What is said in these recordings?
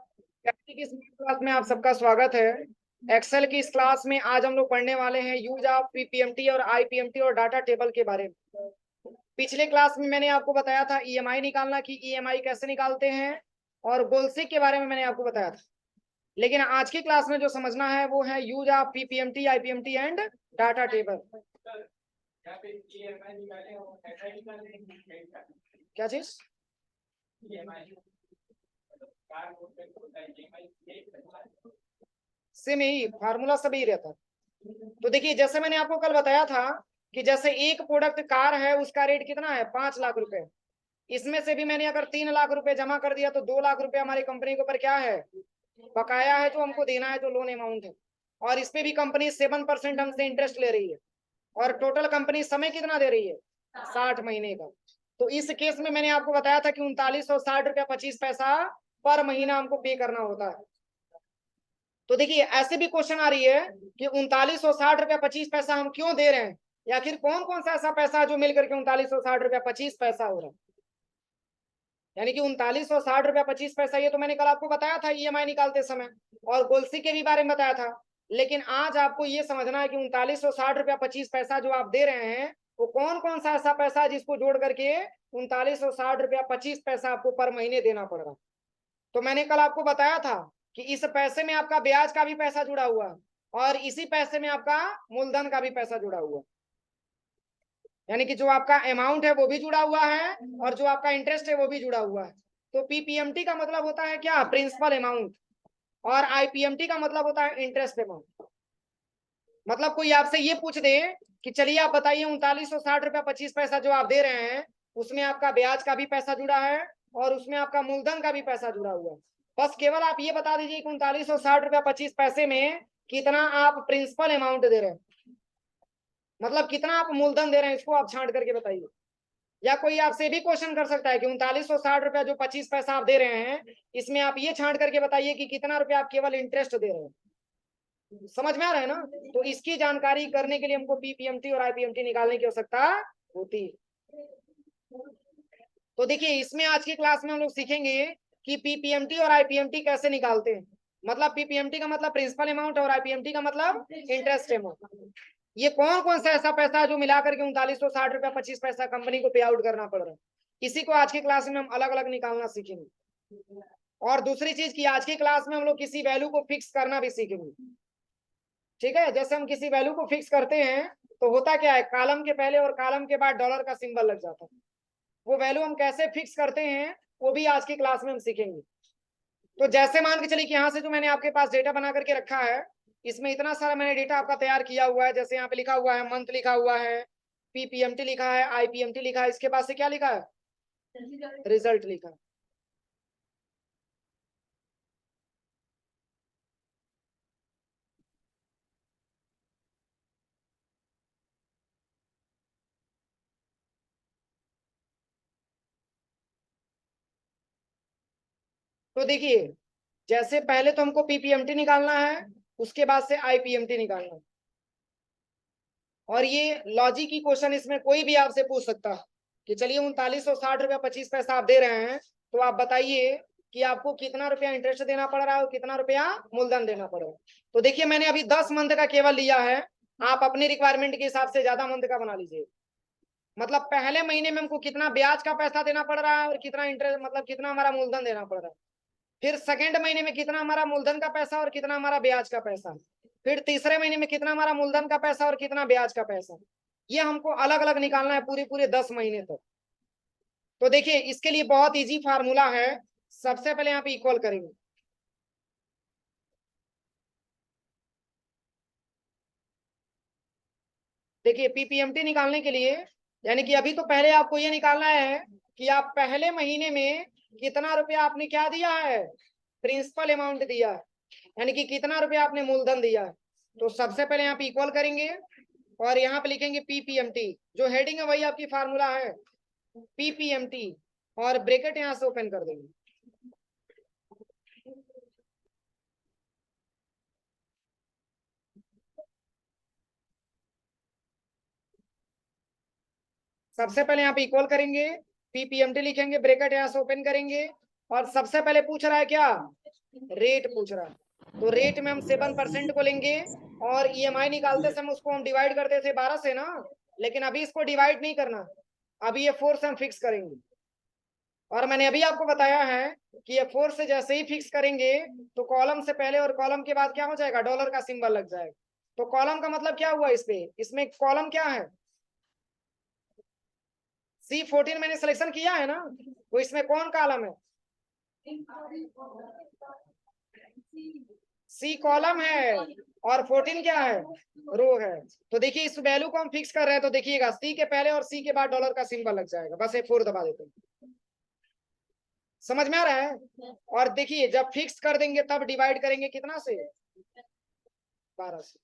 की इस क्लास में आप सबका स्वागत है। एक्सेल की इस क्लास में आज हम लोग पढ़ने वाले हैं यूज ऑफ पीपीएमटी और आईपीएमटी और डाटा टेबल के बारे में। पिछले क्लास में मैंने आपको बताया था ईएमआई निकालना कि ईएमआई कैसे निकालते हैं, और गोल्सिक के बारे में मैंने आपको बताया था। लेकिन आज की क्लास में जो समझना है वो है use of PPMT, IPMT and data table. क्या चीज? सेम यही फार्मूला सभी रहता है। तो देखिए, जैसे मैंने आपको कल बताया था कि जैसे एक प्रोडक्ट कार है, उसका रेट कितना है? 5 लाख रुपए। इसमें से भी मैंने अगर 3 लाख रुपए जमा कर दिया तो 2 लाख रुपए हमारी कंपनी के ऊपर क्या है? बकाया है, जो हमको देना है, जो लोन अमाउंट है। और इस पे भी कंपनी 7% हमसे इंटरेस्ट ले रही है। और टोटल कंपनी समय कितना दे रही है? 60 महीने का। तो इस केस में मैंने आपको बताया था कि 3960 रुपया 25 पैसा पर महीना हमको पे करना होता है। तो देखिए, ऐसे भी क्वेश्चन आ रही है कि 3960 रुपया 25 पैसा हम क्यों दे रहे हैं, या फिर कौन कौन सा ऐसा पैसा जो मिलकर के 3960 रुपया 25 पैसा हो रहा है। यानी कि 3960 रुपया 25 पैसा, ये तो मैंने कल आपको बताया था ईएमआई निकालते समय, और गोल्सी के भी बारे में बताया था। लेकिन आज आपको ये समझना है कि 3960 रुपया 25 पैसा जो आप दे रहे हैं, वो कौन कौन सा ऐसा पैसा है जिसको जोड़ करके 3960 रुपया 25 पैसा आपको पर महीने देना पड़ रहा है। तो मैंने कल आपको बताया था कि इस पैसे में आपका ब्याज का भी पैसा जुड़ा हुआ है, और इसी पैसे में आपका मूलधन का भी पैसा जुड़ा हुआ है। यानी कि जो आपका अमाउंट है वो भी जुड़ा हुआ है, और जो आपका इंटरेस्ट है वो भी जुड़ा हुआ है। तो पीपीएमटी का मतलब होता है क्या? Principal amount. और आईपीएमटी का मतलब होता है इंटरेस्ट अमाउंट। मतलब कोई आपसे ये पूछ दे कि चलिए आप बताइए 3960 रुपया 25 पैसा जो आप दे रहे हैं, उसमें आपका ब्याज का भी पैसा जुड़ा है और उसमें आपका मूलधन का भी पैसा जुड़ा हुआ है। बस केवल आप ये बता दीजिए कि 3960 रुपया 25 पैसे में कितना आप प्रिंसिपल अमाउंट दे रहे हैं, मतलब कितना आप मूलधन दे रहे हैं, इसको आप छांट करके बताइए। या कोई आपसे भी क्वेश्चन कर सकता है कि 3960 रुपया जो 25 पैसा आप दे रहे हैं, इसमें आप ये छांट करके बताइए कि कितना रुपया आप केवल इंटरेस्ट दे रहे हैं। समझ में आ रहा है ना? तो इसकी जानकारी करने के लिए हमको पीपीएमटी और आईपीएमटी निकालने की आवश्यकता होती है। तो देखिए, इसमें आज की क्लास में हम लोग सीखेंगे कि पीपीएमटी और आईपीएमटी कैसे निकालते हैं। मतलब पीपीएमटी का मतलब प्रिंसिपल अमाउंट और आईपीएमटी का मतलब इंटरेस्ट अमाउंट। ये कौन कौन सा ऐसा पैसा है जो मिलाकर के 3960 रुपया 25 पैसा कंपनी को पे आउट करना पड़ रहा है, इसी को आज की क्लास में हम अलग अलग निकालना सीखेंगे। और दूसरी चीज की, आज की क्लास में हम लोग किसी वैल्यू को फिक्स करना भी सीखेंगे। ठीक है? जैसे हम किसी वैल्यू को फिक्स करते हैं तो होता क्या है, कॉलम के पहले और कॉलम के बाद डॉलर का सिंबल लग जाता है। वो वैल्यू हम कैसे फिक्स करते हैं वो भी आज की क्लास में हम सीखेंगे। तो जैसे मान के चलिए कि यहाँ से जो मैंने आपके पास डेटा बना करके रखा है, इसमें इतना सारा मैंने डेटा आपका तैयार किया हुआ है। जैसे यहाँ पे लिखा हुआ है मंथ, लिखा हुआ है पीपीएमटी, लिखा है आईपीएमटी, लिखा है, इसके पास से क्या लिखा है? रिजल्ट लिखा है। तो देखिए, जैसे पहले तो हमको पीपीएमटी निकालना है, उसके बाद से आईपीएमटी निकालना है। और ये लॉजिक की क्वेश्चन इसमें कोई भी आपसे पूछ सकता है कि चलिए 3960 रुपया 25 पैसा आप दे रहे हैं, तो आप बताइए कि आपको कितना रुपया इंटरेस्ट देना पड़ रहा है और कितना रुपया मूलधन देना पड़ रहा है। तो देखिए, मैंने अभी 10 मंथ का केवल लिया है, आप अपने रिक्वायरमेंट के हिसाब से ज्यादा मंथ का बना लीजिए। मतलब पहले महीने में हमको कितना ब्याज का पैसा देना पड़ रहा है और कितना इंटरेस्ट, मतलब कितना हमारा मूलधन देना पड़ रहा है। फिर सेकेंड महीने में कितना हमारा मूलधन का पैसा और कितना हमारा ब्याज का पैसा। फिर तीसरे महीने में कितना हमारा मूलधन का पैसा और कितना ब्याज का पैसा। ये हमको अलग अलग निकालना है पूरे पूरे 10 महीने तक। तो देखिए, इसके लिए बहुत इजी फार्मूला है। सबसे पहले यहाँ पे इक्वल करेंगे। देखिए, पीपीएमटी निकालने के लिए, यानी कि अभी तो पहले आपको ये निकालना है कि आप पहले महीने में कितना रुपया आपने क्या दिया है? प्रिंसिपल अमाउंट दिया है। यानी कि कितना रुपया आपने मूलधन दिया है। तो सबसे पहले यहाँ पे इक्वल करेंगे और यहाँ पे लिखेंगे पीपीएमटी, जो हेडिंग है वही आपकी फार्मूला है पीपीएमटी, और ब्रैकेट यहाँ से ओपन कर देंगे। सबसे पहले यहाँ पे इक्वल करेंगे, पीपीएमटी लिखेंगे, ब्रैकेट यहाँ से ओपन करेंगे, और सबसे पहले पूछ रहा है क्या? रेट पूछ रहा है। तो रेट में हम 7% को लेंगे और ईएमआई निकालते समय उसको हम डिवाइड करते थे 12 से ना, लेकिन अभी इसको डिवाइड नहीं करना, अभी ये 4 से हम फिक्स करेंगे। और मैंने अभी आपको बताया है कि ये 4 से जैसे ही फिक्स करेंगे तो कॉलम से पहले और कॉलम के बाद क्या हो जाएगा, डॉलर का सिंबल लग जाएगा। तो कॉलम का मतलब क्या हुआ, इस पे इसमें कॉलम क्या है, C14 मैंने सिलेक्शन किया है ना, तो इसमें कौन कॉलम है, सी कॉलम है और 14 क्या है, रो है। तो देखिए इस वैल्यू को हम फिक्स कर रहे हैं, तो देखिएगा सी के पहले और सी के बाद डॉलर का सिंबल लग जाएगा, बस ये 4 दबा देते हैं। समझ में आ रहा है। और देखिए जब फिक्स कर देंगे तब डिवाइड करेंगे कितना से, 12 से।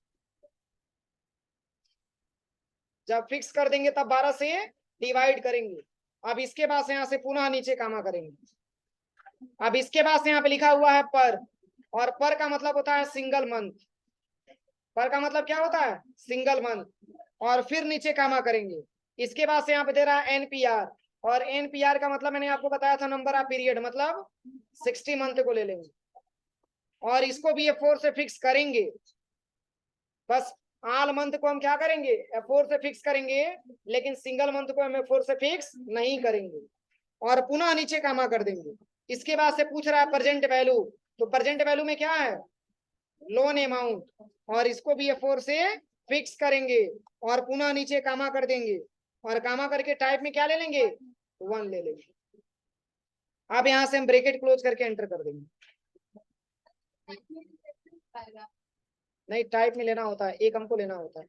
जब फिक्स कर देंगे तब 12 से डिवाइड करेंगे। अब इसके बाद से यहाँ से पुनः नीचे कामा करेंगे। अब इसके बाद से यहाँ पे लिखा हुआ है पर, और पर का मतलब होता है सिंगल मंथ। पर का मतलब क्या होता है, सिंगल मंथ। और फिर नीचे कामा करेंगे। इसके बाद से यहाँ पे दे रहा है एनपीआर, और एनपीआर का मतलब मैंने आपको बताया था नंबर ऑफ पीरियड, मतलब 60 मंथ को ले लेंगे और इसको भी F4 से फिक्स करेंगे। बस आल मंथ को हम क्या करेंगे, F4 से फिक्स करेंगे, लेकिन सिंगल मंथ को हम F4 से फिक्स नहीं करेंगे और पुनः नीचे कामा कर देंगे। इसके बाद से पूछ रहा है प्रेजेंट वैल्यू, तो प्रेजेंट वैल्यू में क्या है, लोन अमाउंट, और इसको भी F4 से फिक्स करेंगे और पुनः नीचे कामा कर देंगे और कामा करके टाइप में क्या ले लेंगे, 1 ले लेंगे। अब यहां से हम ब्रैकेट क्लोज करके एंटर कर देंगे। नहीं, टाइप में लेना होता है, एक हमको लेना होता है।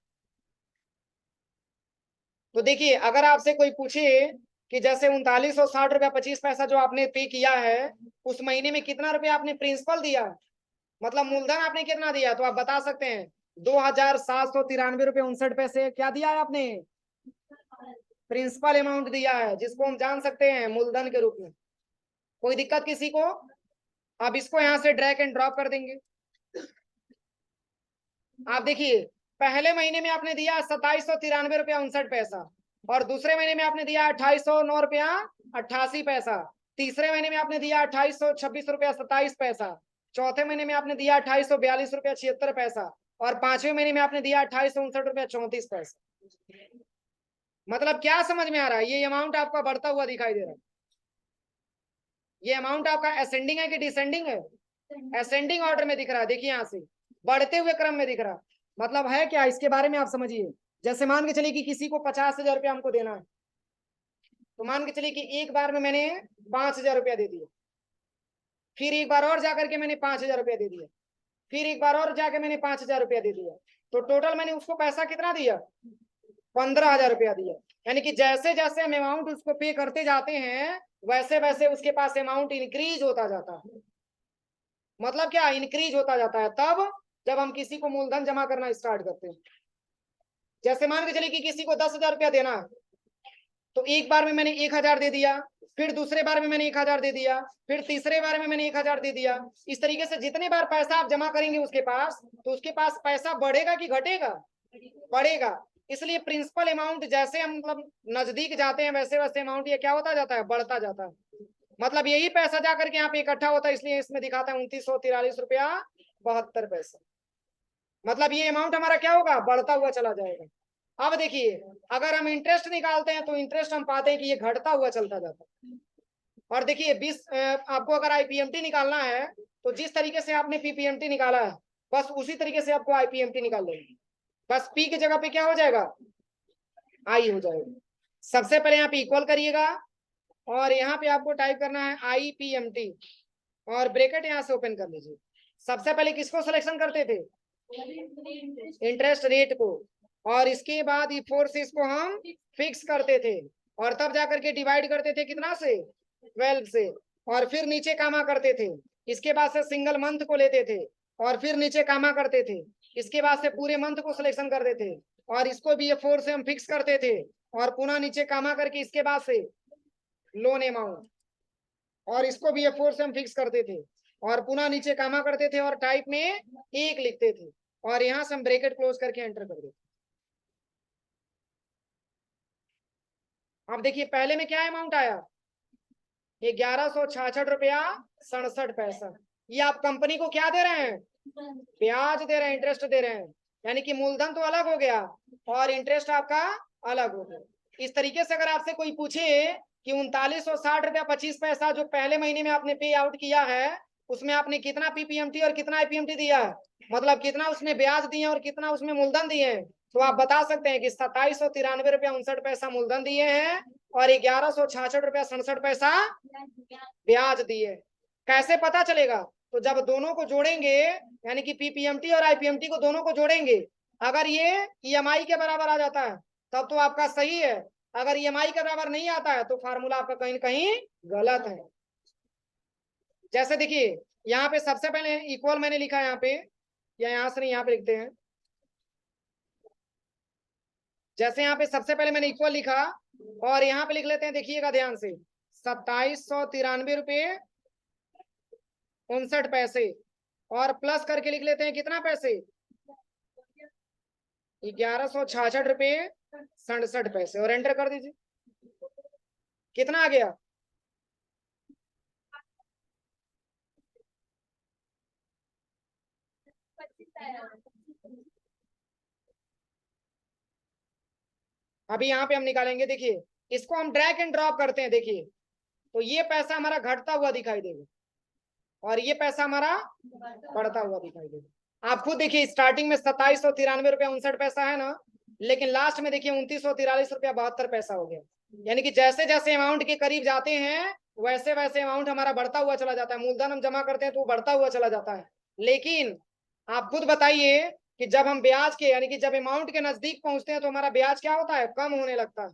तो देखिए अगर आपसे कोई पूछे कि जैसे 3960 रुपया 25 पैसा जो आपने पे किया है, उस महीने में कितना रुपया आपने प्रिंसिपल दिया, मतलब मूलधन आपने कितना दिया, तो आप बता सकते हैं 2793 रुपये 59 पैसे क्या दिया है आपने, प्रिंसिपल अमाउंट दिया है, जिसको हम जान सकते हैं मूलधन के रूप में। कोई दिक्कत किसी को। अब इसको यहां से ड्रैग एंड ड्रॉप कर देंगे। आप देखिए पहले महीने में आपने दिया 2793 रुपया 59 पैसा, और दूसरे महीने में आपने दिया 2809 रुपया 88 पैसा, तीसरे महीने में आपने दिया 2826 रुपया 27 पैसा, चौथे महीने में आपने दिया 2842 रुपया 76 पैसा, और पांचवें महीने में आपने दिया 2859 रुपया 34 पैसा। मतलब क्या समझ में आ रहा है, ये अमाउंट आपका बढ़ता हुआ दिखाई दे रहा है। ये अमाउंट आपका असेंडिंग है कि डिसेंडिंग है, असेंडिंग ऑर्डर में दिख रहा है। देखिए यहां से बढ़ते हुए क्रम में दिख रहा है। मतलब है क्या, इसके बारे में आप समझिए। जैसे मान के चलिए कि किसी को 50,000 रुपया हमको देना है, तो मान के चलिए कि एक बार में मैंने 5,000 रुपया दे दिया, फिर एक बार और जाकर के मैंने 5,000 रुपया दे दिया, फिर एक बार और जाके मैंने 5,000 रुपया दे दिया, तो टोटल मैंने उसको पैसा कितना दिया, 15,000 रुपया दिया। यानी कि जैसे जैसे हम अमाउंट उसको पे करते जाते हैं, वैसे वैसे उसके पास अमाउंट इंक्रीज होता जाता है। मतलब क्या, इंक्रीज होता जाता है तब जब हम किसी को मूलधन जमा करना स्टार्ट करते हैं। जैसे मान के चलिए कि किसी को 10,000 रुपया देना है, तो एक बार में मैंने 1,000 दे दिया, फिर दूसरे बार में मैंने 1,000 दे दिया, फिर तीसरे बार में मैंने 1,000 दे दिया। इस तरीके से जितने बार पैसा आप जमा करेंगे उसके पास, तो उसके पास पैसा बढ़ेगा कि घटेगा, बढ़ेगा। इसलिए प्रिंसिपल अमाउंट जैसे हम मतलब नजदीक जाते हैं, वैसे वैसे अमाउंट ये क्या होता जाता है, बढ़ता जाता है। मतलब यही पैसा जाकर के यहाँ पे इकट्ठा होता है, इसलिए इसमें दिखाता है 2943 रुपया 72 पैसा। मतलब ये अमाउंट हमारा क्या होगा, बढ़ता हुआ चला जाएगा। अब देखिए अगर हम इंटरेस्ट निकालते हैं, तो इंटरेस्ट हम पाते हैं कि ये घटता हुआ चलता जाता है। और देखिए 20 आपको अगर आईपीएमटी निकालना है, तो जिस तरीके से आपने पीपीएमटी निकाला है, बस उसी तरीके से आपको आईपीएमटी निकाल लेंगे। बस पी की जगह पे क्या हो जाएगा, आई हो जाएगा। सबसे पहले यहाँ पे इक्वल करिएगा, और यहाँ पे आपको टाइप करना है आईपीएमटी, और ब्रैकेट यहाँ से ओपन कर लीजिए। सबसे पहले किसको सिलेक्शन करते थे, इंटरेस्ट रेट को, और इसके बाद F4 से इसको हम फिक्स करते थे, और तब जाकर के डिवाइड करते थे कितना से, 12 से, और फिर नीचे कामा करते थे। इसके बाद से सिंगल मंथ को लेते थे और फिर नीचे कामा करते थे। इसके बाद से पूरे मंथ को सिलेक्शन करते थे, और इसको भी F4 से हम फिक्स करते थे, और पुनः नीचे कामा करके इसके बाद से लोन अमाउंट, और इसको भी F4 से हम फिक्स करते थे, और पुनः नीचे कामा करते थे और टाइप में एक लिखते थे, और यहां से हम ब्रैकेट क्लोज करके एंटर कर देते। अब देखिए पहले में क्या अमाउंट आया, ये 1166 रुपया 67 पैसा। ये आप कंपनी को क्या दे रहे हैं, ब्याज दे रहे हैं, इंटरेस्ट दे रहे हैं। यानी कि मूलधन तो अलग हो गया और इंटरेस्ट आपका अलग हो गया। इस तरीके से अगर आपसे कोई पूछे कि 3960 रुपया 25 पैसा जो पहले महीने में आपने पे आउट किया है, उसमें आपने कितना पीपीएमटी और कितना आईपीएमटी दिया है, मतलब कितना उसमें ब्याज दिए और कितना उसमें मूलधन दिए हैं, तो आप बता सकते हैं कि 2793 रुपया 59 पैसा मूलधन दिए हैं और 1166 रुपया 67 पैसा ब्याज दिए। कैसे पता चलेगा, तो जब दोनों को जोड़ेंगे, यानी कि पीपीएमटी और आईपीएमटी को दोनों को जोड़ेंगे, अगर ये ईएमआई के बराबर आ जाता है तब तो आपका सही है, अगर ईएमआई के बराबर नहीं आता है तो फार्मूला आपका कहीं ना कहीं गलत है। जैसे देखिए यहाँ पे सबसे पहले इक्वल मैंने लिखा है यहाँ पे, या यहाँ से नहीं, यहाँ पे लिखते हैं। जैसे यहाँ पे सबसे पहले मैंने इक्वल लिखा और यहाँ पे लिख लेते हैं, देखिएगा ध्यान से, 2793 रुपये 59 पैसे और प्लस करके लिख लेते हैं कितना पैसे, 1166 रुपये 67 पैसे और एंटर कर दीजिए। कितना आ गया, अभी यहाँ पे हम निकालेंगे। देखिए इसको हम ड्रैग एंड ड्रॉप करते हैं, देखिए तो ये पैसा हमारा घटता हुआ दिखाई देगा और ये पैसा हमारा बढ़ता हुआ दिखाई देगा। आप खुद देखिए स्टार्टिंग में 2793 रुपया 59 पैसा है ना, लेकिन लास्ट में देखिए 2943 रुपया 72 पैसा हो गया। यानी कि जैसे जैसे अमाउंट के करीब जाते हैं वैसे वैसे अमाउंट हमारा बढ़ता हुआ चला जाता है, मूलधन हम जमा करते हैं तो वो बढ़ता हुआ चला जाता है। लेकिन आप खुद बताइए कि जब हम ब्याज के, यानी कि जब अमाउंट के नजदीक पहुंचते हैं तो हमारा ब्याज क्या होता है, कम होने लगता है।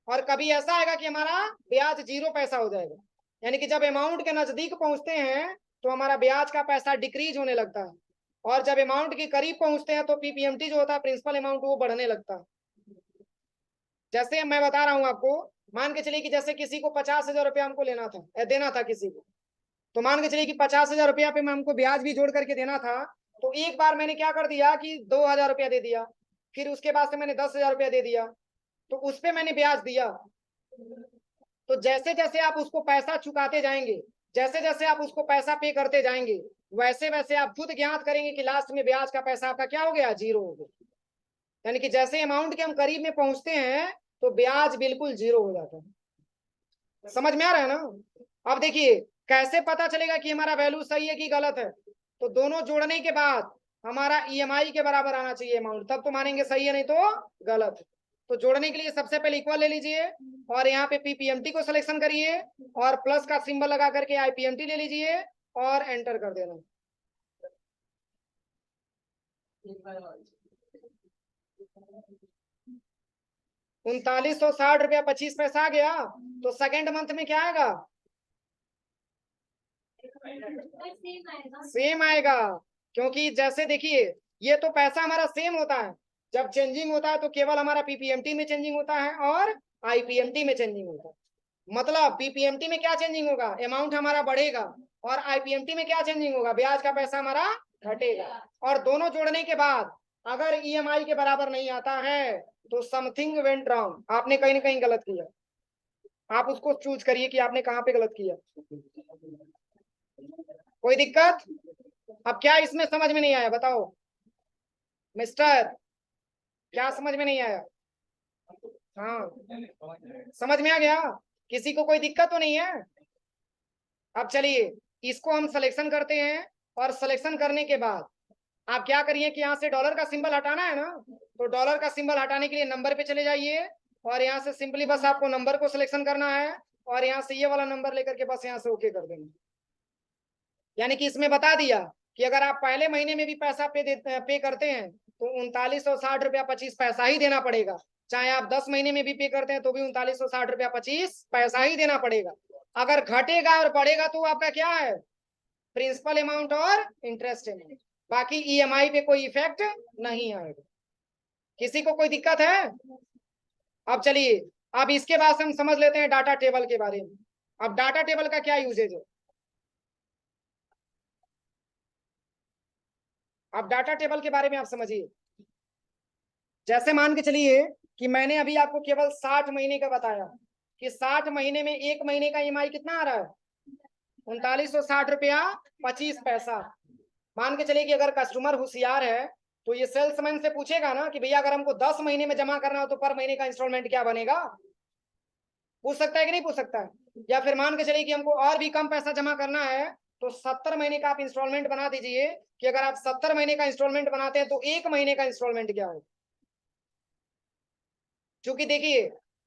और कभी ऐसा आएगा कि हमारा ब्याज 0 पैसा हो जाएगा। यानी कि जब अमाउंट के नजदीक पहुंचते हैं तो हमारा ब्याज का पैसा डिक्रीज होने लगता है और जब अमाउंट के करीब पहुंचते हैं तो पीपीएमटी जो होता है, प्रिंसिपल अमाउंट, वो बढ़ने लगता है। जैसे मैं बता रहा हूं आपको, मान के चलिए कि जैसे किसी को 50,000 रुपया हमको लेना था, देना था किसी को, तो मान के चलिए कि 50,000 रुपया पे मैं हमको ब्याज भी जोड़ करके देना था, तो एक बार मैंने क्या कर दिया कि 2,000 रुपया दे दिया, फिर उसके बाद से मैंने 10,000 रुपया दे दिया, तो उस पर मैंने ब्याज दिया। तो जैसे जैसे आप उसको पैसा चुकाते जाएंगे, जैसे जैसे आप उसको पैसा पे करते जाएंगे, वैसे वैसे आप खुद ज्ञात करेंगे कि लास्ट में ब्याज का पैसा आपका क्या हो गया, 0 हो गया। यानी कि जैसे अमाउंट के हम करीब में पहुंचते हैं तो ब्याज बिल्कुल 0 हो जाता है। समझ में आ रहा है ना। अब देखिए कैसे पता चलेगा कि हमारा वैल्यू सही है कि गलत है, तो दोनों जोड़ने के बाद हमारा ईएमआई के बराबर आना चाहिए अमाउंट, तब तो मानेंगे सही है, नहीं तो गलत है। तो जोड़ने के लिए सबसे पहले इक्वल ले लीजिए और यहाँ पे पीपीएमटी को सिलेक्शन करिए और प्लस का सिंबल लगा करके आईपीएमटी ले लीजिए और एंटर कर देना। 3960 रुपया 25 पैसा आ गया। तो सेकेंड मंथ में क्या आएगा, सेम आएगा। क्योंकि जैसे देखिए ये तो पैसा हमारा सेम होता है, जब चेंजिंग होता है तो केवल हमारा पीपीएमटी में चेंजिंग होता है और आईपीएमटी में चेंजिंग होता है। मतलब पीपीएमटी में क्या चेंजिंग होगा, अमाउंट हमारा बढ़ेगा और आईपीएमटी में क्या चेंजिंग होगा, ब्याज का पैसा हमारा घटेगा। और दोनों जोड़ने के बाद अगर ईएमआई के बराबर नहीं आता है तो समथिंग वेंट रॉन्ग, आपने कहीं ना कहीं गलत किया। आप उसको चूज करिए कि आपने कहाँ पे गलत किया। कोई दिक्कत, अब क्या इसमें समझ में नहीं आया बताओ मिस्टर, क्या समझ में नहीं आया। हाँ समझ में आ गया, किसी को कोई दिक्कत तो नहीं है। अब चलिए इसको हम सिलेक्शन करते हैं और सिलेक्शन करने के बाद आप क्या करिए कि यहाँ से डॉलर का सिंबल हटाना है ना, तो डॉलर का सिंबल हटाने के लिए नंबर पे चले जाइए और यहाँ से सिंपली बस आपको नंबर को सिलेक्शन करना है और यहाँ से ये वाला नंबर लेकर के बस यहाँ से ओके कर देंगे। यानी कि इसमें बता दिया कि अगर आप पहले महीने में भी पैसा पे करते हैं तो 3960 रुपया 25 पैसा ही देना पड़ेगा, चाहे आप 10 महीने में भी पे करते हैं तो भी 3960 रुपया 25 पैसा ही देना पड़ेगा। अगर घटेगा और बढ़ेगा तो आपका क्या है, प्रिंसिपल अमाउंट और इंटरेस्ट अमाउंट, बाकी ईएमआई पे कोई इफेक्ट नहीं आएगा। किसी को कोई दिक्कत है। अब चलिए अब इसके बाद हम समझ लेते हैं डाटा टेबल के बारे में। अब डाटा टेबल का क्या यूजेज है, अब डाटा टेबल के बारे में आप समझिए। जैसे मान के चलिए कि मैंने अभी आपको केवल 60 महीने का बताया कि 60 महीने में एक महीने का ईएमआई कितना आ रहा है, 3960 रुपया 25 पैसा। मान के चलिए कि अगर कस्टमर होशियार है तो ये सेल्समैन से पूछेगा ना कि भैया अगर हमको 10 महीने में जमा करना हो तो पर महीने का इंस्टॉलमेंट क्या बनेगा। पूछ सकता है कि नहीं पूछ सकता है। या फिर मान के चलिए कि हमको और भी कम पैसा जमा करना है तो 70 महीने का आप इंस्टॉलमेंट बना दीजिए कि अगर आप 70 महीने का इंस्टॉलमेंट बनाते हैं तो 1 महीने का इंस्टॉलमेंट क्या हो। क्योंकि देखिए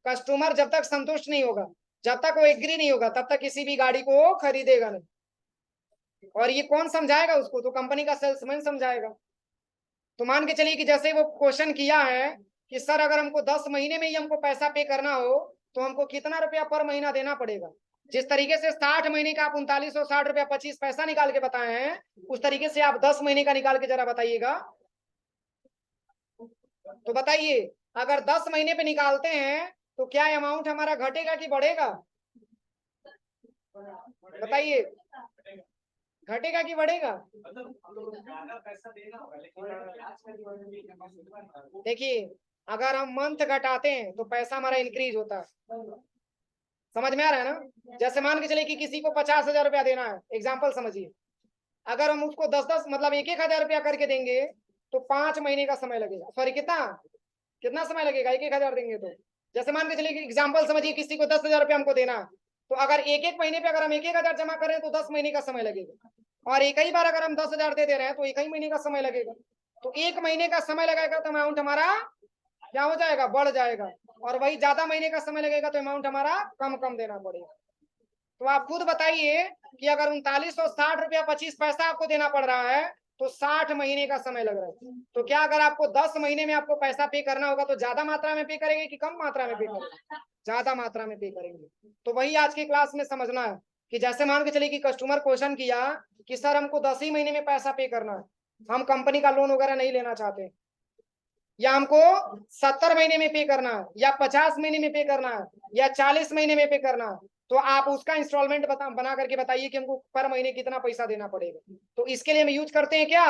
कस्टमर जब तक संतुष्ट नहीं होगा, जब तक वो एग्री नहीं होगा, तब तक किसी भी गाड़ी को खरीदेगा नहीं। और ये कौन समझाएगा उसको, तो कंपनी का सेल्समैन समझाएगा। तो मान के चलिए कि जैसे वो क्वेश्चन किया है कि सर अगर हमको 10 महीने में ही हमको पैसा पे करना हो तो हमको कितना रुपया पर महीना देना पड़ेगा। जिस तरीके से 60 महीने का आप 3960 रुपया 25 पैसा निकाल के बताए हैं, उस तरीके से आप 10 महीने का निकाल के जरा बताइएगा। तो बताइए अगर 10 महीने पे निकालते हैं तो क्या अमाउंट हमारा घटेगा कि बढ़ेगा। बताइए घटेगा कि बढ़ेगा। देखिए अगर हम मंथ घटाते हैं तो पैसा हमारा इंक्रीज होता है। समझ में आ रहा है ना। जैसे मान के चले कि किसी को 50,000 रुपया देना है, एग्जाम्पल समझिए। अगर हम उसको 10-10 मतलब 1-1 हजार रुपया करके देंगे तो 5 महीने का समय लगेगा। सॉरी कितना कितना समय लगेगा 1-1 हजार देंगे तो। जैसे मान के चलिए कि एग्जाम्पल समझिए किसी को 10,000 रुपया हमको देना है, तो अगर एक एक महीने पे अगर हम 1-1 हजार जमा कर रहे हैं तो 10 महीने का समय लगेगा। और एक ही बार अगर हम 10,000 दे रहे हैं तो एक ही महीने का समय लगेगा। तो 1 महीने का समय लगेगा तो अमाउंट हमारा क्या हो जाएगा, बढ़ जाएगा। और वही ज्यादा महीने का समय लगेगा तो अमाउंट हमारा कम कम देना पड़ेगा। तो आप खुद बताइए कि अगर 3960 रुपया 25 पैसा आपको देना पड़ रहा है तो 60 महीने का समय लग रहा है। तो क्या अगर आपको 10 महीने में आपको पैसा पे करना होगा तो ज्यादा मात्रा में पे करेंगे कि कम मात्रा में पे करेंगे। ज्यादा मात्रा में पे करेंगे। तो वही आज की क्लास में समझना है कि जैसे मान के चलिए कि कस्टमर क्वेश्चन किया कि सर हमको 10 ही महीने में पैसा पे करना है, हम कंपनी का लोन वगैरह नहीं लेना चाहते, या हमको 70 महीने में पे करना है, या 50 महीने में पे करना है, या 40 महीने में पे करना है, तो आप उसका इंस्टॉलमेंट बना करके बताइए कि हमको पर महीने कितना पैसा देना पड़ेगा। तो इसके लिए हम यूज करते हैं क्या,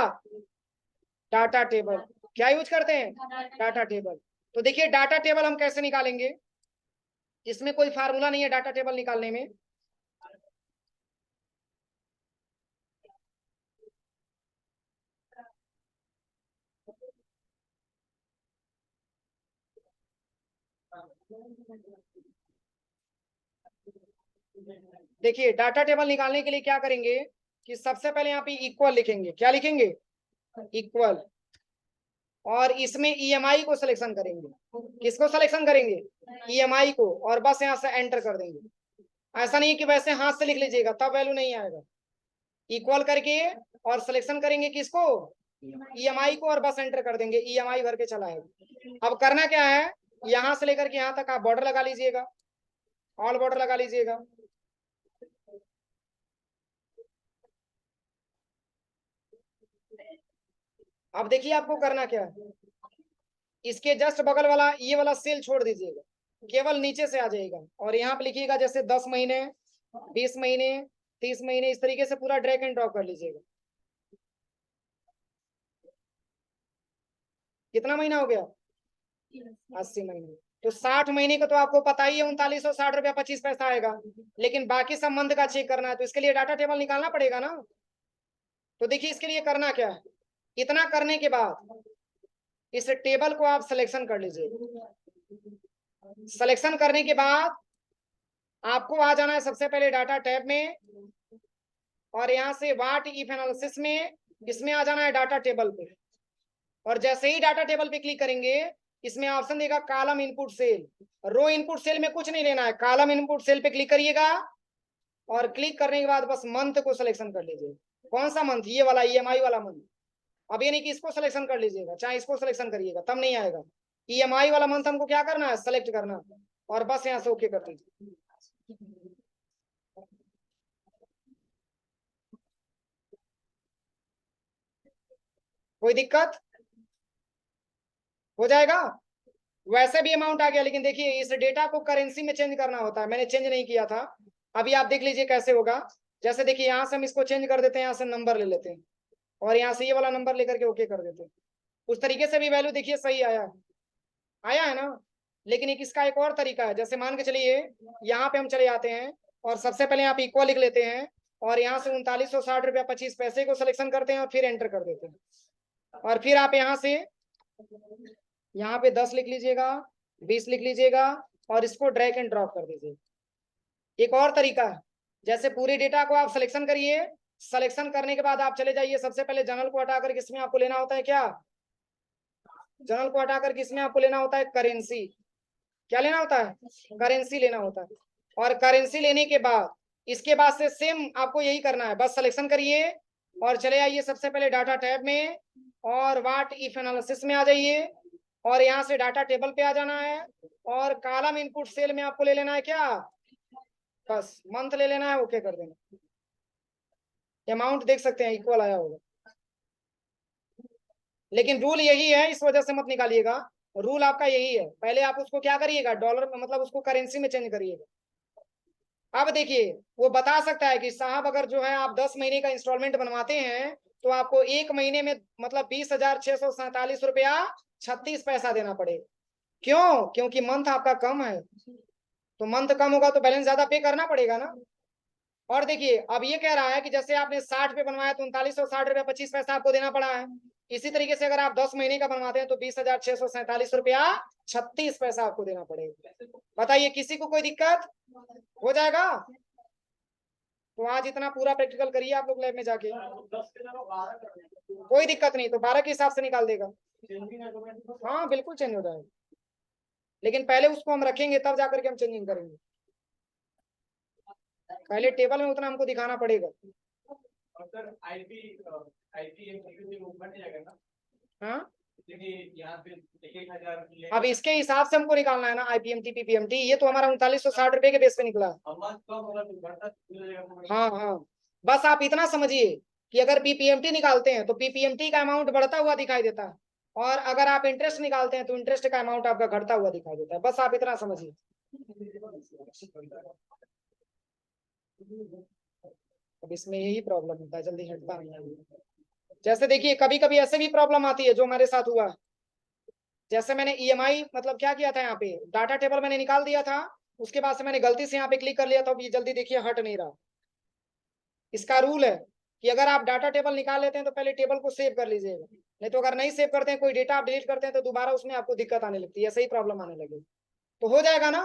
डाटा टेबल। क्या यूज करते हैं, डाटा टेबल। तो देखिए डाटा टेबल हम कैसे निकालेंगे, इसमें कोई फार्मूला नहीं है डाटा टेबल निकालने में। देखिए डाटा टेबल निकालने के लिए क्या करेंगे कि सबसे पहले यहाँ पे इक्वल लिखेंगे। क्या लिखेंगे, इक्वल। और इसमें ईएमआई को सिलेक्शन करेंगे। किसको सिलेक्शन करेंगे, ईएमआई को। और बस यहाँ से एंटर कर देंगे। ऐसा नहीं कि वैसे हाथ से लिख लीजिएगा तब वैल्यू नहीं आएगा। इक्वल करके और सिलेक्शन करेंगे किसको, ईएमआई को, और बस एंटर कर देंगे, ईएमआई भर के चला आएगा। अब करना क्या है, यहां से लेकर के यहां तक आप बॉर्डर लगा लीजिएगा, ऑल बॉर्डर लगा लीजिएगा। अब देखिए आपको करना क्या है, इसके जस्ट बगल वाला ये वाला सेल छोड़ दीजिएगा, केवल नीचे से आ जाएगा और यहाँ पे लिखिएगा जैसे 10 महीने, 20 महीने, 30 महीने, इस तरीके से पूरा ड्रैग एंड ड्रॉप कर लीजिएगा। कितना महीना हो गया, 80 महीने। तो 60 महीने का तो आपको पता ही है 3960 रुपया 25 पैसा आएगा। लेकिन बाकी संबंध का चेक करना है तो इसके लिए डाटा टेबल निकालना पड़ेगा ना। तो देखिए इसके लिए करना क्या है, इतना करने के बाद इस टेबल को आप सिलेक्शन कर लीजिए। सिलेक्शन करने के बाद आपको आ जाना है सबसे पहले डाटा टैब में, और यहाँ से व्हाट इफ एनालिसिस में इसमें आ जाना है डाटा टेबल पे। और जैसे ही डाटा टेबल पे क्लिक करेंगे इसमें ऑप्शन देगा कॉलम इनपुट सेल। रो इनपुट सेल में कुछ नहीं लेना है, कॉलम इनपुट सेल पे क्लिक करिएगा। और क्लिक करने के बाद बस मंथ को सिलेक्शन कर लीजिए। कौन सा मंथ, ये वाला ईएमआई वाला मंथ। अब ये नहीं कि इसको सिलेक्शन कर लीजिएगा, चाहे इसको सिलेक्शन करिएगा तब नहीं आएगा। ईएमआई वाला मंथ हमको क्या करना है, सेलेक्ट करना, और बस यहाँ से ओके कर दीजिए। कोई दिक्कत, हो जाएगा। वैसे भी अमाउंट आ गया, लेकिन देखिए इस डेटा को करेंसी में चेंज करना होता है, मैंने चेंज नहीं किया था। अभी आप देख लीजिए कैसे होगा। जैसे देखिए यहाँ से हम इसको चेंज कर देते हैं, यहाँ से नंबर ले लेते हैं और यहाँ से ये वाला नंबर लेकर के ओके कर देते हैं। उस तरीके से भी वैल्यू देखिए सही आया, आया है ना। लेकिन एक इसका एक और तरीका है, जैसे मान के चलिए यहाँ पे हम चले जाते हैं और सबसे पहले यहाँ पे इक्वल लिख लेते हैं और यहाँ से 3960 रुपया 25 पैसे को सिलेक्शन करते हैं और फिर एंटर कर देते हैं। और फिर आप यहाँ से यहाँ पे 10 लिख लीजिएगा, 20 लिख लीजिएगा और इसको ड्रैग एंड ड्रॉप कर दीजिए। एक और तरीका है, जैसे पूरे डेटा को आप सिलेक्शन करिए, सिलेक्शन करने के बाद आप चले जाइए, सबसे पहले जनरल को हटाकर किसमें आपको लेना होता है, क्या जनरल को हटाकर किसमें आपको लेना होता है, करेंसी। क्या लेना होता है, करेंसी लेना होता है। और करेंसी लेने के बाद इसके बाद से सेम आपको यही करना है, बस सिलेक्शन करिए और चले आइए सबसे पहले डाटा टैब में और व्हाट इफ एनालिसिस में आ जाइए और यहाँ से डाटा टेबल पे आ जाना है और कॉलम इनपुट सेल में आपको ले लेना है क्या, बस मंथ ले लेना है, ओके कर देना। अमाउंट देख सकते हैं इक्वल आया होगा, लेकिन रूल यही है, इस वजह से मत निकालिएगा, रूल आपका यही है, पहले आप उसको क्या करिएगा, डॉलर में मतलब उसको करेंसी में चेंज करिएगा। अब देखिए वो बता सकता है कि साहब अगर जो है आप 10 महीने का इंस्टॉलमेंट बनवाते हैं तो आपको एक महीने में मतलब 20,647 रुपया 36 पैसा देना पड़ेगा। क्यों, क्योंकि मंथ आपका कम है, तो मंथ कम होगा तो बैलेंस ज्यादा पे करना पड़ेगा ना। और देखिए अब ये कह रहा है कि जैसे आपने 60 पे बनवाया तो 3960 रुपया 25 पैसा आपको देना पड़ा है, इसी तरीके से अगर आप 10 महीने का बनवाते हैं तो 20,647 रुपया 36 पैसा आपको देना पड़ेगा। बताइए किसी को कोई दिक्कत हो जाएगा? तो आज इतना पूरा प्रैक्टिकल करिए आप लोग लैब में जाके, कोई दिक्कत नहीं, तो 12 के हिसाब से निकाल देगा। हाँ बिल्कुल चेंज हो जाएगा, लेकिन पहले उसको हम रखेंगे तब जाकर के हम चेंजिंग करेंगे, पहले टेबल में उतना हमको दिखाना पड़ेगा। हाँ अब इसके हिसाब से हमको निकालना है ना आईपीएमटी पीपीएमटी, ये तो हमारा 3960 रुपए के बेस पे निकला। हाँ हाँ बस आप इतना समझिए कि अगर पीपीएमटी निकालते हैं तो पीपीएमटी का अमाउंट बढ़ता हुआ दिखाई देता है, और अगर आप इंटरेस्ट निकालते हैं तो इंटरेस्ट का अमाउंट आपका घटता हुआ दिखाई देता है, बस आप इतना समझिए। अब इसमें यही प्रॉब्लम होता है, जल्दी हटता नहीं है। जैसे देखिए कभी कभी ऐसे भी प्रॉब्लम आती है जो हमारे साथ हुआ, जैसे मैंने ईएमआई मतलब क्या किया था, यहाँ पे डाटा टेबल मैंने निकाल दिया था, उसके बाद से मैंने गलती से यहाँ पे क्लिक कर लिया था, ये जल्दी देखिए हट नहीं रहा। इसका रूल है कि अगर आप डाटा टेबल निकाल लेते हैं तो पहले टेबल को सेव कर लीजिएगा, नहीं तो अगर नहीं सेव करते हैं, कोई डेटा आप डिलीट करते हैं तो दोबारा उसमें आपको दिक्कत आने लगती है, ऐसे ही प्रॉब्लम आने लगी। तो हो जाएगा ना,